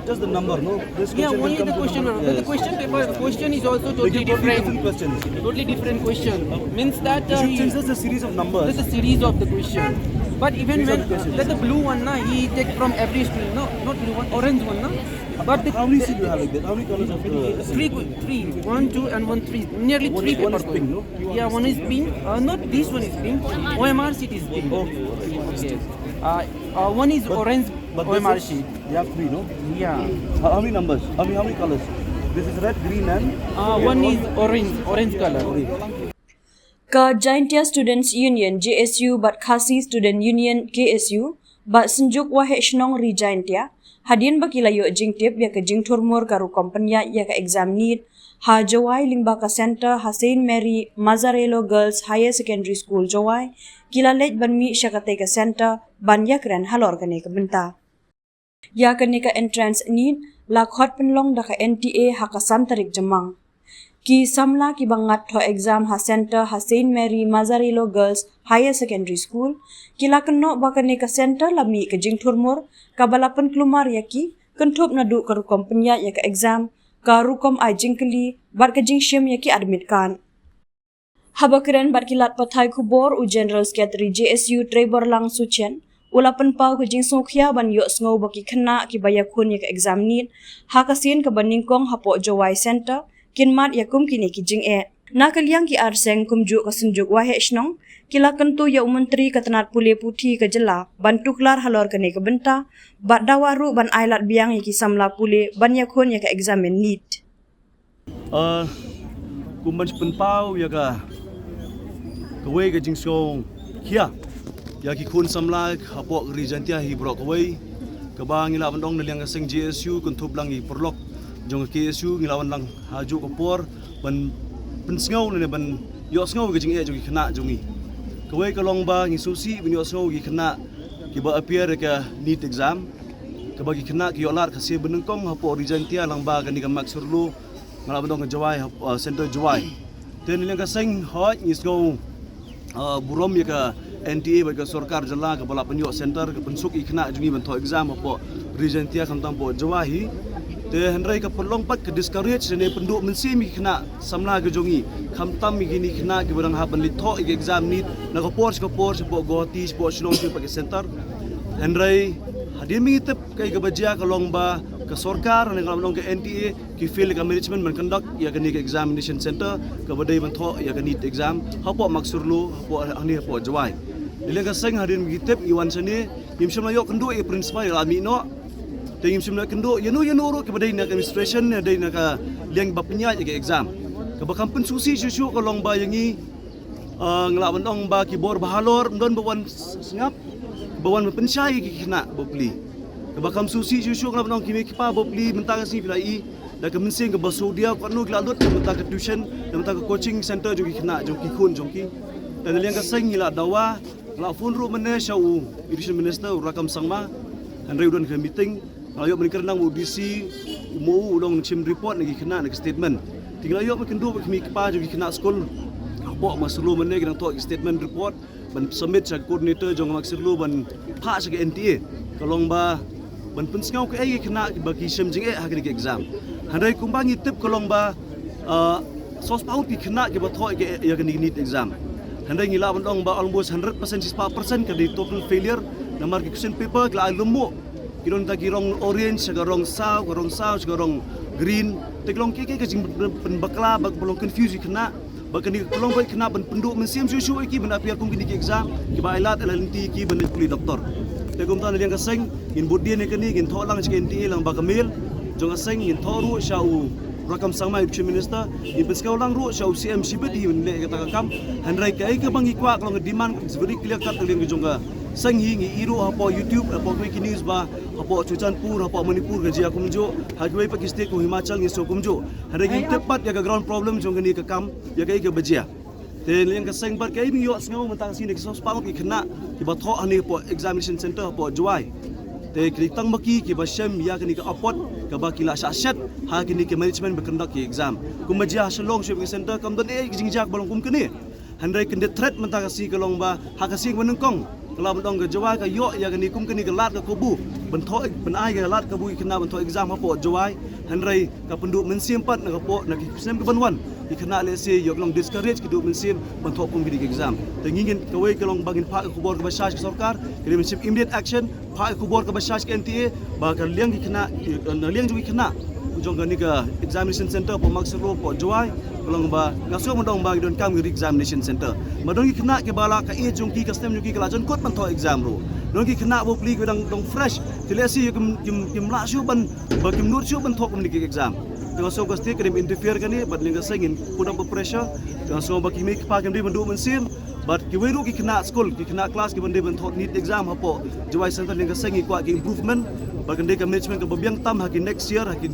just the number, no? This Yeah, question will only come the to question. number. But the Yes. question paper question is also They totally give totally different. different questions. Totally different question. Means that You should change just a series of numbers. there's a series of the question. But even Series when of questions. that the blue one, na, he take from every student. No, not blue one, orange one, na. But How many seats do you have like that? How many colors of three, one, two, and one, three. Nearly One three is- one papers. is pink, no? Yeah, one is pink. Not this one is pink. OMR sheet is pink. Okay. Yes. One is orange But OMR this is, sheet. you have three, no? Yeah. How many numbers? How many colors? This is red, green, and One is orange color. Ka Jaintia Students Union JSU bat Khasi Student Union KSU bat senjuk wahe shnong ri Jaintia hadin bakila yo jingtip ya ke jing turmur karu kompenya ya ke exam need ha Jawai lingba ka center ha Saint Mary Mazzarello Girls Higher Secondary School Jawai kila lej banmi syakate ka center ban ya kren halor kane ke benta ya kane ka entrance need la khot penlong da ka NTA ha ka sam tarik jemang ki samla ki bangat tho exam ha center ha Saint Mary Mazzarello Girls Higher Secondary School kila kenno bakane ka center lami ke jing turmur ka balapan kelumar yaki kentup nadu ka rukom penya ya ka exam ka rukom ai jingkeli bar ka jing shim yaki admit kan habakren bar kilat pathai khubor u General Secretary JSU Trevor Lang Suchen ulapan pau ke jing songkhya ban yo sngo baki khna ki baya khun ya ka exam need ha ka sin ka baningkong hapo Jawai Center kinmat yakum kini kijing na kaliang ki arseng kumju ka sunjuk wahe shnong kila kentu ya menteri katanat pule puthi ka jela bantuklar halor kene ka benta bat dawaru ban ailat biang ki samla pule ban yakhon ya ka examen need kumban penpau ya ka kawai ka jingsong kia ya ki kun samla hapok rijantia hi brok kawai ka bang ila bandong na liang ka seng JSU kuntup lang i perlok jong KSU ngilawan lang haju kapor ban pensngau ne ban yo sngau ke jing jong kena jongi kawai kalong ba ngi susi bin yo sngau gi kena ki ba appear ka NEET exam ka bagi kena ki yo lar ka se benengkong hapo rijantia lang ba kan ni ka maksurlu ngala bandong ka Jawai center Jawai ten liang ka seng hot ngi sngau burom ya ka NTA ba ka sarkar jala ka bala penyo center ka pensuk i kena jongi ban tho exam hapo rijantia kan tampo Jawai te hendrai ka perlong pat ke discourage ne penduk mensi mi kena samla ke jongi khamtam mi gini kena ke barang ha ban litho ke exam ni na ko por po goti po shlong ti pa ke center hendrai hadir mi tep kai ke bajia ka longba ke sarkar ne kalong ke NTA ki field ka management man conduct ya ke ni ke examination center ke badai ban tho ya ke NEET exam ha po maksurlu po ani po Jawai ile ka seng hadir mi tep iwan sene mim shema yo kendu e principal la mi no tengim simna kendo yanu ro ke badai nak administration dai nak liang bapnya ke exam ke bakam pen susi susu ko long ba yangi nglawan ong ba ki bor bahalor ndon bawan sengap bawan pensyai ki kena bopli ke bakam susi susu nglawan ong kimi kipa bopli mentang si filai da ke mensing ke basodia ko nu glalut ke mentang ke tuition mentang ke coaching center jo ki kena jo ki kun jo ki dan liang ka seng ila dawa la fun ru mene shau education minister rakam sangma and reudan ke meeting ayok menikah nang audisi mau ulong chim report lagi kena nak statement tinggal ayok mekendu kami kepa juga kena school apa maslu mene kena tok statement report ban submit sa coordinator jong maksirlu ban pha sa NTA kalong ba ban pensngau ke ai kena bagi sim jing ha ke exam handai kumbangi tip kalong ba sos paut ki kena ke bathoi ke ya ke NEET exam handai ngila bandong ba almost 100% 6% ke di total failure namar ki question paper kala lumuk kirong ta kirong orange garong sao garong green teklong ke jing penbakla bak belum confuse kena bakani kelong baik kena ben penduk mensim susu ki ben apiar kum ki exam ki bailat alanti ki ben kuli doktor te kum tan liang kaseng in bodien ne kani in tholang ke NTA lang bakamil jong aseng in thoru shau rakam sangmai chief minister in beskau lang ru shau CM sibedi le kata kam handrai kai ke bangi kwa kelong demand is very clear cut liang jonga sang hingi iru apa YouTube apa Wiki News ba apa Chuchanpur apa Manipur gaji aku menjo hagwai pak state ko Himachal ngi so kumjo hare gi tepat ya ground problem jong ni ka kam ya kai ke bajia te liang ka seng bar kai mi yo sngo mentang sini ke sos pang ki kena ki ba tho ani po examination center po Jawai te kritang maki ki ba shem ya kini ka apot ka ba kila sashat ha kini ke management ba conduct ki exam kum bajia shalong shopping center kam don e jingjak balong kum kini handai kende threat mentang si kalong ba ha ka sing menengkong kalau bendong ke jawai ke yok ya kini kum kini ke lat ke kubu bentok benai ke lat kubu kena bentok exam hapo jawai handrai ke penduk mensim pat nak hapo nak kisem ke banwan kena lesi yok long discourage keduk mensim bentok kum kini exam tengingin kawai kelong bangin pak ke kubor ke basyaj ke sarkar kini mensim immediate action pak ke kubor ke basyaj ke NTA bakal liang kena liang juga kena ujung kani ke examination center po makselo po jawai kalau ba ngasuh mendong bagi don kam ke examination center madong kena ke bala ka e jung ki custom jung ki kala jon kot panto exam ro dong ki kena bo pli ke dong fresh tilesi kim la shu ban ba kim nur shu ban thok ni ke exam dengan so pasti krim interfere kan ni bad linga sengin pudang pe pressure dengan so ba kimi pa kim di bendu mensim but ki weru ki kena school ki kena class ki bende ben thok need exam hapo jawai center linga sengi kwa ki improvement bagende ke management ke babiang tam haki next year haki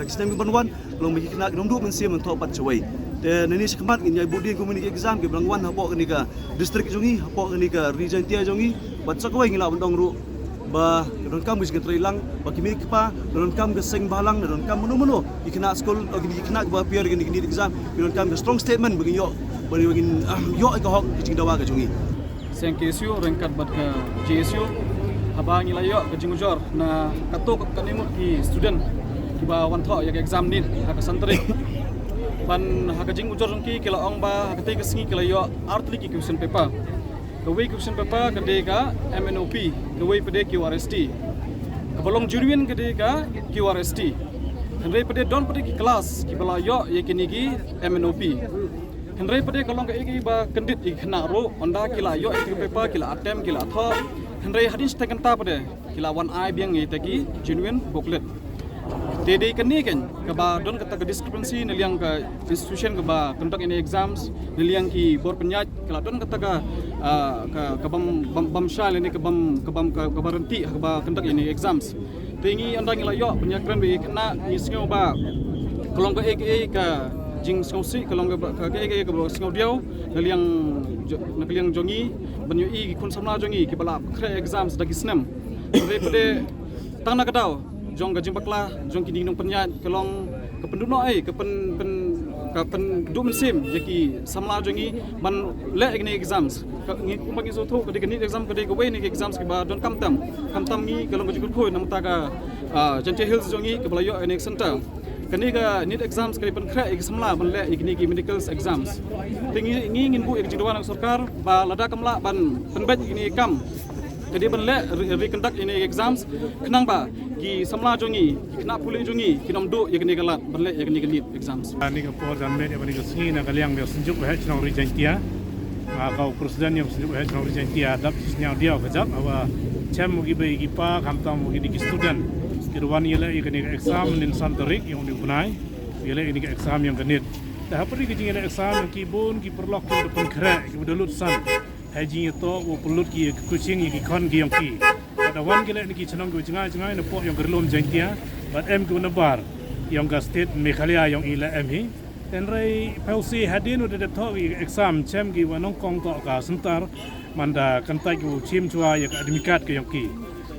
sistem ke banwan kalau magi kena dong du mensim men thok pat jawai te nani sekemat nyai budi community exam ke belangwan hapo ke ni ka district jongi hapo ke ni ka region tia jongi bat sakawai ngila bendong ru ba don kam bis getrilang ba kimi pa don kam ke seng balang don kam menu ikena school ikena ba pier gini exam don kam ke strong statement bagi yo yo ke hok jing dawa ke jongi Seng KSU rengkat bat ke JSU abang ilayo ke jingujor na katuk kanimut ki student ki ba wan tho ya ke exam nin ha santri ban ha jingujor ki kila ong ba ha te ke singi kila yo artli ki question paper the way question paper ke de ka MNOP the way pede QRST ke bolong jurian ke de ka QRST henry pede don pede ki kelas ki bala yo ye kini ki MNOP henry pede kolong ke ki ba kendit ki khna ro onda kila yo ki paper kila attempt kila tho henry hadin stekan ta pede kila one eye biang ngi tagi genuine booklet tedi keni kan ke ba don kata ke discrepancy neliang ke institution ke ba conduct ini exams neliang ki bor penyaj kala don kata ke bam shal ini ke bam ke berhenti ke ba conduct ini exams tingi andang layo penyakran bi kena ngisngau ba kolong ke ke jing skosi kolong ke sngau diau neliang jongi banyu i kun samla jongi ki bala kre exams dagi snem pede tang na kadau jong gajing bakla jong kini nong penyat kelong ke penduno ke pen du mensim jaki samla jongi man le ini exams ngi kumagi so tho ke ni exam ke we ni exams ke ba don kam tam ngi kelong gajing khoi nam ta ka jante hills jongi ke bala yo ini center kani ka need exams ke pen kra ek samla ban le igni ki medical exams tingi ngi ngin bu ek jidwan sarkar ba lada kamla ban penbet ini kam jadi ban le reconduct ini exams kenang ba ki samla jongi ki kena pulih jongi ki nom do igni galat ban le igni ki exams ani ka por dan med bani ka singi na kaliang me sunjuk ba chno regentia kau presiden yang sunjuk ba chno regentia dap sisnya dia kajap awa chem gi be gi pa kam tam gi di student kirwan yela igni exam nin santarik yang dipunai yela ini exam yang genit dah apa ri ki exam yang ki bon ki perlok ki depan kra ki bedulut san haji to wo pulut ki kucing ki kon ki yang ki pada wan ki le ni ki chnong ki jangai na po yang gerlom jentia bat em ku na bar yang ga state Meghalaya yang ila em hi ten rai pausi hadin udah de to exam chem ki wanong kong to ka sentar manda kantai ku chim chua ya akademikat ki yang ki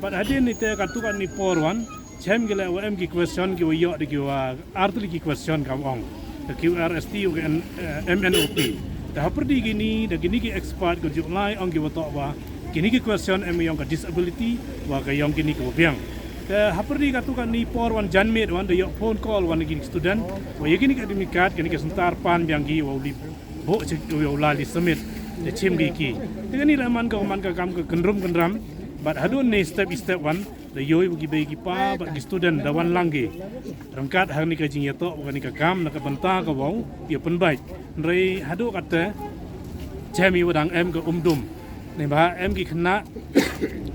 bat hadin ni te katukan ni porwan chem ki le wa em ki question ki yo de ki wa artli ki question kam ong the QRST u MNOP dah perdi gini dah gini ki expert ko julai ong ki wato wa kini ki question em yang ka disability wa ka yang kini ko biang dah perdi ka tu kan ni por wan janmate wan de yo phone call wan ki student wa yegini ka ademikat kini ka sentar pan biang gi wa li bo chik yo la li submit de chim gi ki dengan ni man ka kam ka kendram but hadun ni step one the yoi bugi bagi pa bagi student dawan langge rangkat hang ni ka jing yato bukan ka kam na ka banta ka wau dia penbai rei hadu kata jami wadang em ka umdum ne ba em ki khna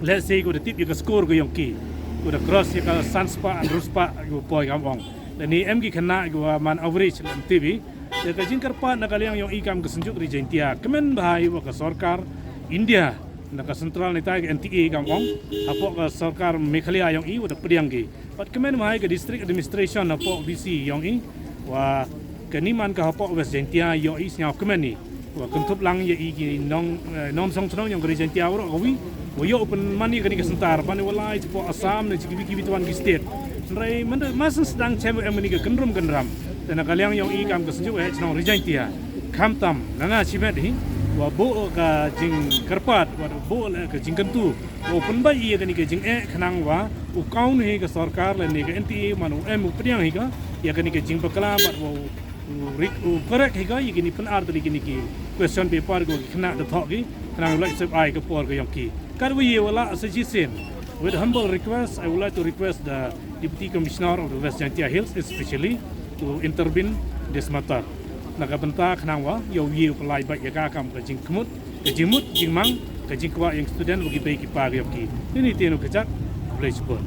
let's say ko de tip ka score ko yong ki ko da cross ya ka sanspa and ruspa ko poi kam ong dan ni em ki khna ko man average lam tv de ka jing karpa na kaliang yong ikam ka sunjuk regentia kemen bahai wa ka sarkar India naka sentral ni tai NTA kampong apo ka sarkar Meghalaya yang i udah pediang gi pat kemen mai ke district administration apo BC yang i wa keniman ka apo West Jentia yo i snya kemen ni wa kuntup lang ye i gi non song song yang Jentia ro wi wo yo open mani ke ni ke sentar pan walai po Assam ni kibi tuan ki state rai mas sedang cem emni ke kendram dan kaliang yang i kam ke sejuk chno Jentia kamtam nanga chimet hi wa bo ka jing karpat wa bo la ka jing kantu open ba iya ka ni ka jing khnang wa u kaun he ka sarkar la ni ka NTA manu em upriang he ka ya ka ni ka jing bakla ba wo correct he ka yi ni pen art li ki question paper go khna da thok gi khnang like sub ai ka por ka yong ki kar wi wala suggestion. With humble request, I would like to request the Deputy Commissioner of the West Jaintia Hills, especially, to intervene this matter. Nakabenta khnangwa yo yi pelai ba yaga kam ka jing kmut ka jing mut jing mang ka jing kwa yang student bagi baik ki pa ki ini tenu kejak boleh sebut.